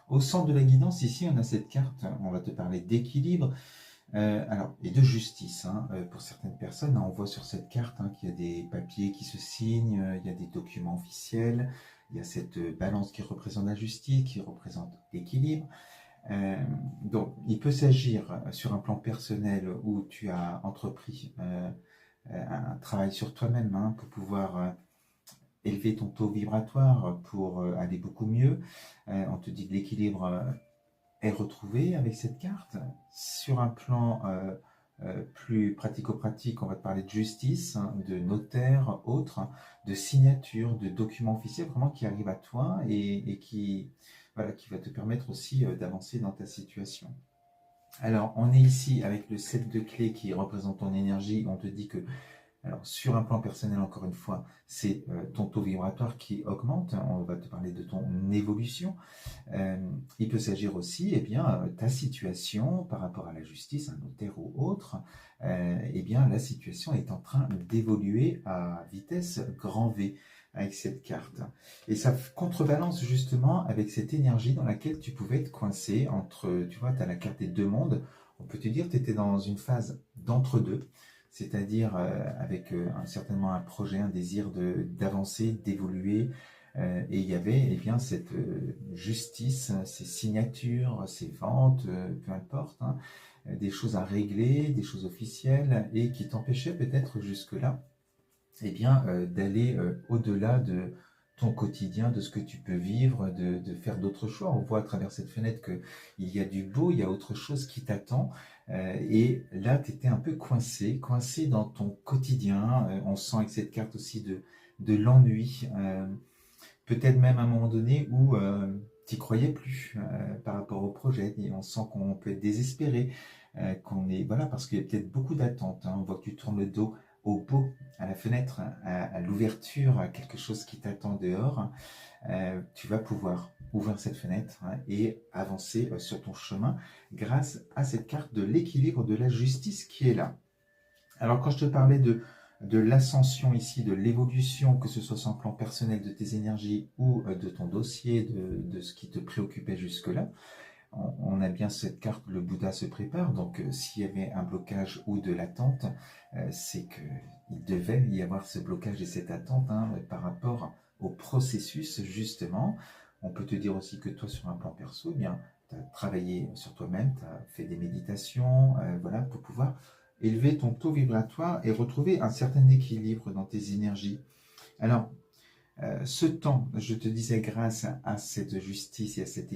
Au centre de la guidance, ici, on a cette carte, on va te parler d'équilibre et de justice. Pour certaines personnes, on voit sur cette carte qu'il y a des papiers qui se signent, il y a des documents officiels, il y a cette balance qui représente la justice, qui représente l'équilibre. Donc, il peut s'agir sur un plan personnel où tu as entrepris un travail sur toi-même pour pouvoir élever ton taux vibratoire pour aller beaucoup mieux. On te dit que l'équilibre est retrouvé avec cette carte. Sur un plan plus pratico-pratique, on va te parler de justice, de notaire, autre, de signature, de documents officiels vraiment qui arrivent à toi et qui, voilà, qui va te permettre aussi d'avancer dans ta situation. Alors, on est ici avec le 7 de clés qui représente ton énergie. On te dit que alors, sur un plan personnel, encore une fois, c'est ton taux vibratoire qui augmente. On va te parler de ton évolution. Il peut s'agir aussi, ta situation par rapport à la justice, un notaire ou autre. La situation est en train d'évoluer à vitesse grand V avec cette carte. Et ça contrebalance justement avec cette énergie dans laquelle tu pouvais être coincé entre, tu vois, tu as la carte des deux mondes. On peut te dire que tu étais dans une phase d'entre-deux, c'est-à-dire avec certainement un projet, un désir d'avancer, d'évoluer, et il y avait cette justice, ces signatures, ces ventes, peu importe, des choses à régler, des choses officielles, et qui t'empêchaient peut-être jusque-là d'aller au-delà de ton quotidien, de ce que tu peux vivre, de faire d'autres choix. On voit à travers cette fenêtre qu'il y a du beau, il y a autre chose qui t'attend. Et là, tu étais un peu coincé dans ton quotidien. On sent avec cette carte aussi de l'ennui. Peut-être même à un moment donné où tu n'y croyais plus par rapport au projet. Et on sent qu'on peut être désespéré, qu'on est, voilà, parce qu'il y a peut-être beaucoup d'attentes. On voit que tu tournes le dos au beau, à la fenêtre, à l'ouverture, à quelque chose qui t'attend dehors. Tu vas pouvoir ouvrir cette fenêtre et avancer sur ton chemin grâce à cette carte de l'équilibre, de la justice qui est là. Alors quand je te parlais de l'ascension ici, de l'évolution, que ce soit sur le plan personnel de tes énergies ou de ton dossier, de ce qui te préoccupait jusque-là, on a bien cette carte, le Bouddha se prépare, donc s'il y avait un blocage ou de l'attente, c'est qu'il devait y avoir ce blocage et cette attente par rapport au processus justement. On peut te dire aussi que toi sur un plan perso, tu as travaillé sur toi-même, tu as fait des méditations, voilà, pour pouvoir élever ton taux vibratoire et retrouver un certain équilibre dans tes énergies. Alors, ce temps, je te disais, grâce à cette justice et à cet